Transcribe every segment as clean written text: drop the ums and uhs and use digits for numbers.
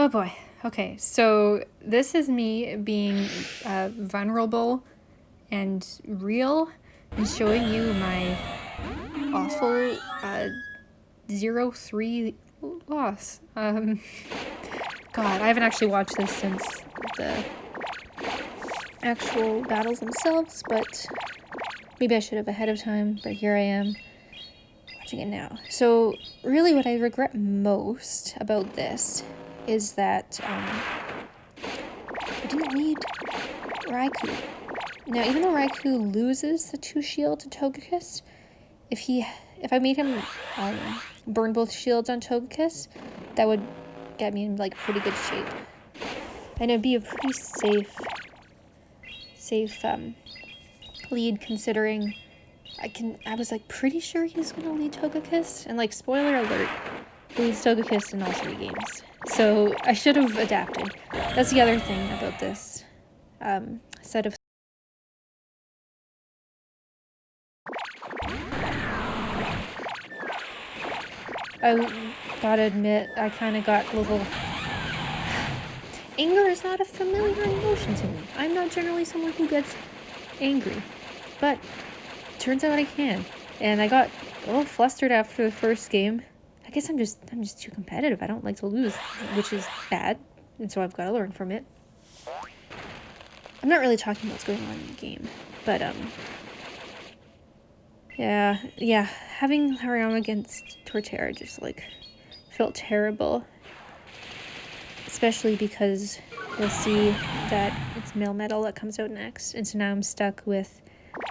Oh boy. Okay, so this is me being vulnerable and real and showing you my awful 0-3 loss. God, I haven't actually watched this since the actual battles themselves, but maybe I should have ahead of time, but here I am watching it now. So really what I regret most about this is that I didn't need Raikou. Now, even though Raikou loses the 2 shield to Togekiss, if I made him burn both shields on Togekiss, that would get me in like pretty good shape. And it'd be a pretty safe lead, considering I was like pretty sure he's gonna lead Togekiss, and like spoiler alert, he leads Togekiss in all 3 games. So I should have adapted. That's the other thing about this set of I gotta admit, I kind of got a little... Anger is not a familiar emotion to me. I'm not generally someone who gets angry, but turns out I can. And I got a little flustered after the first game. I guess I'm just too competitive. I don't like to lose, which is bad, and so I've got to learn from it. I'm not really talking about what's going on in the game, but yeah, having Hariyama against Torterra just like felt terrible, especially because you'll see that it's Melmetal that comes out next, and so now I'm stuck with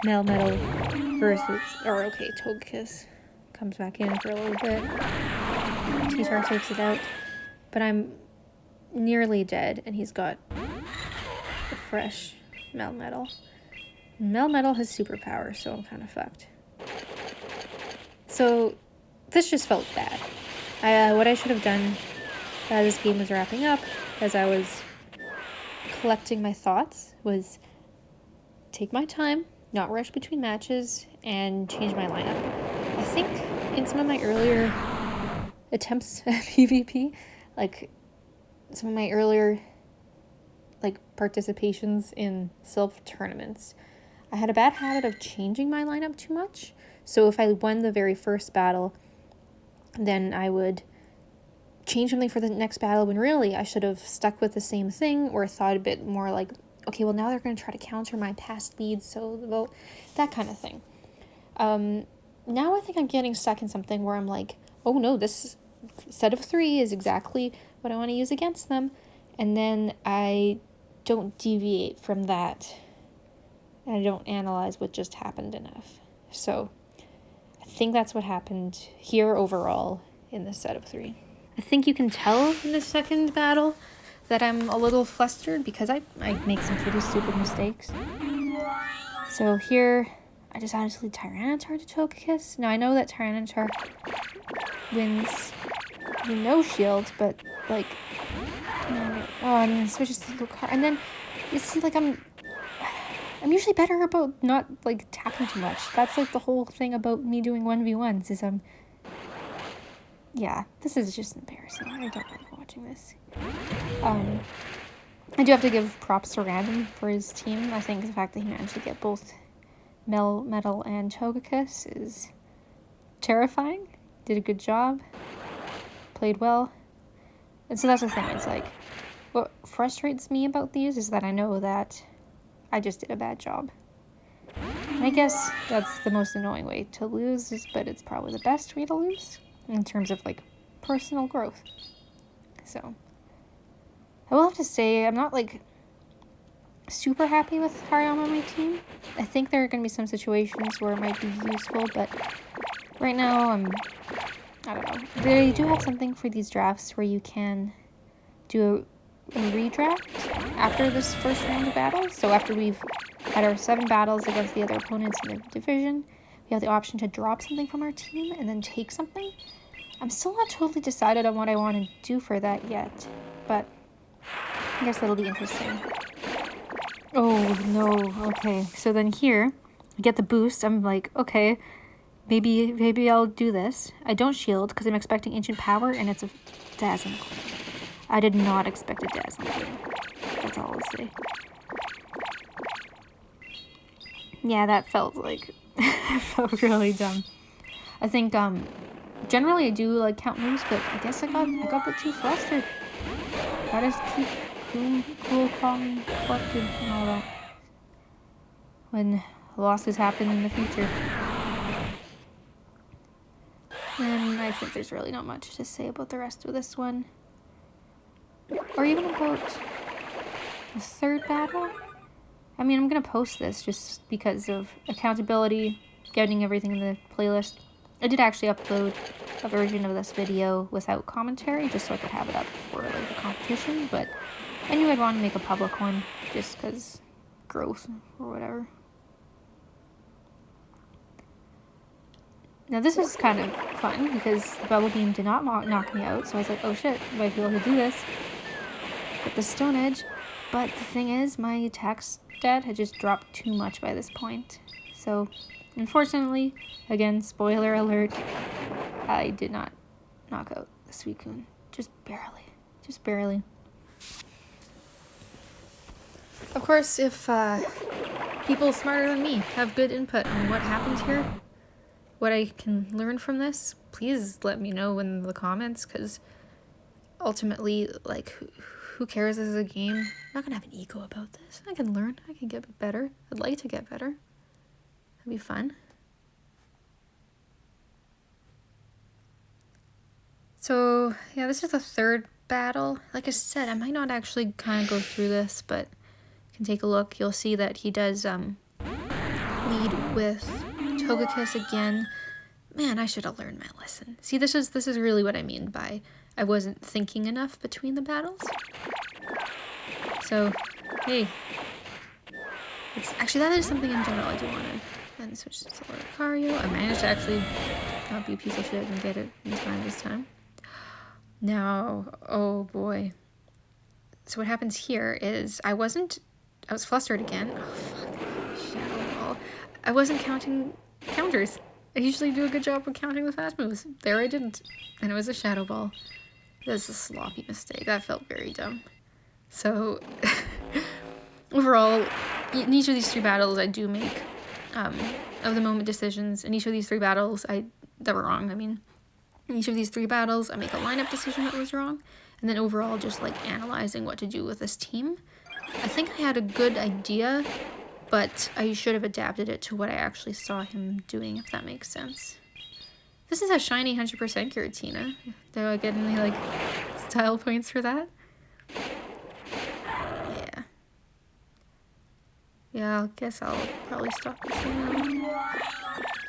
Melmetal versus, or okay, Togekiss comes back in for a little bit. T-Tar takes it out, but I'm nearly dead, and he's got a fresh Melmetal. Melmetal has superpower, so I'm kind of fucked. So this just felt bad. What I should have done as this game was wrapping up, as I was collecting my thoughts, was take my time, not rush between matches, and change my lineup. I think in some of my earlier attempts at PvP, like some of my earlier like participations in self-tournaments, I had a bad habit of changing my lineup too much. So if I won the very first battle, then I would change something for the next battle, when really I should have stuck with the same thing, or thought a bit more like, okay, well now they're going to try to counter my past leads, so well, that kind of thing. Now I think I'm getting stuck in something where I'm like, oh no, this set of 3 is exactly what I want to use against them, and then I don't deviate from that, and I don't analyze what just happened enough. So I think that's what happened here overall in this set of 3. I think you can tell in the second battle that I'm a little flustered because I make some pretty stupid mistakes. So here, I decided to lead Tyranitar to Togekiss. Now I know that Tyranitar wins with no shield, but like, and then switches to Lucario, and then you see like I'm usually better about not like attacking too much. That's like the whole thing about me doing 1v1s is yeah, this is just embarrassing. I don't like watching this. I do have to give props to Random for his team. I think the fact that he managed to get both Melmetal and Togekiss is terrifying. Did a good job. Played well. And so that's the thing. It's like, what frustrates me about these is that I know that I just did a bad job. And I guess that's the most annoying way to lose, but it's probably the best way to lose in terms of like personal growth. So I will have to say I'm not like super happy with Hariyama on my team. I think there are going to be some situations where it might be useful, but right now I don't know. They do have something for these drafts where you can do a redraft after this first round of battles. So after we've had our 7 battles against the other opponents in the division, we have the option to drop something from our team and then take something. I'm still not totally decided on what I want to do for that yet, but I guess that'll be interesting. Oh no, okay. So then here, we get the boost. I'm like, okay, maybe I'll do this. I don't shield because I'm expecting Ancient Power, and it's a Dazzling. I did not expect a Dazzling Gleam. That's all I'll say. Yeah, that felt like... that felt really dumb. I think, generally I do, like, count moves, but I guess I got a bit too flustered. I just keep cool, calm, collected, and all that. When losses happen in the future. And I think there's really not much to say about the rest of this one. Or even about the third battle. I mean, I'm gonna post this just because of accountability, getting everything in the playlist. I did actually upload a version of this video without commentary, just so I could have it up for like the competition, but I knew I'd want to make a public one, just because growth or whatever. Now this is kind of fun, because the Bubble Beam did not knock me out, so I was like, oh shit, I might be able to do this. Get the Stone Edge, but the thing is, my attack stat had just dropped too much by this point. So, unfortunately, again, spoiler alert, I did not knock out the Suicune. Just barely. Just barely. Of course, if people smarter than me have good input on what happened here, what I can learn from this, please let me know in the comments, because ultimately, like, who cares? This is a game. I'm not gonna have an ego about this. I can learn. I can get better. I'd like to get better. That'd be fun. So, yeah, this is the third battle. Like I said, I might not actually kind of go through this, but you can take a look. You'll see that he does lead with Togekiss again. Man, I should have learned my lesson. See, this is really what I mean by I wasn't thinking enough between the battles. So, hey. Actually, that is something in general I do want to then switch to Lucario. I managed to actually not be a piece of shit and get it in time this time. Now, oh boy. So what happens here is I was flustered again. Oh, fuck. Shadow Ball. I wasn't counting counters. I usually do a good job of counting the fast moves. There I didn't. And it was a Shadow Ball. That's a sloppy mistake. That felt very dumb. So, overall, in each of these three battles, I do make of the moment decisions. In each of these three battles, that were wrong. I mean, in each of these three battles, I make a lineup decision that was wrong. And then overall, just like analyzing what to do with this team. I think I had a good idea, but I should have adapted it to what I actually saw him doing, if that makes sense. This is a shiny 100% Giratina. Do I get any, like, style points for that? Yeah. Yeah, I guess I'll probably stop this now.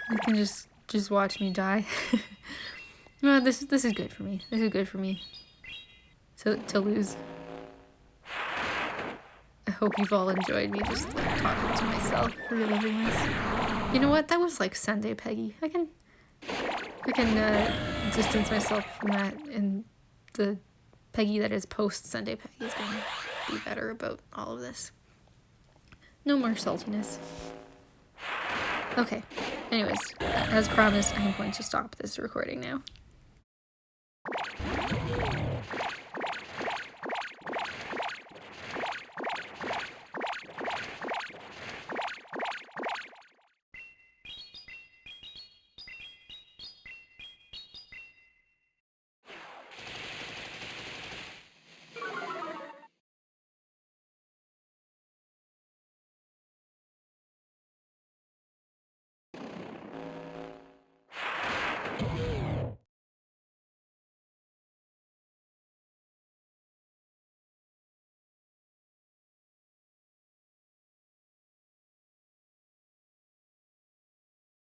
You can just watch me die. No, this is good for me. This is good for me. To lose. I hope you've all enjoyed me just, like, talking to myself, reliving this. You know what? That was like Sunday Peggy. I can distance myself from that, and the Peggy that is post-Sunday Peggy is going to be better about all of this. No more saltiness. Okay. Anyways, as promised, I'm going to stop this recording now.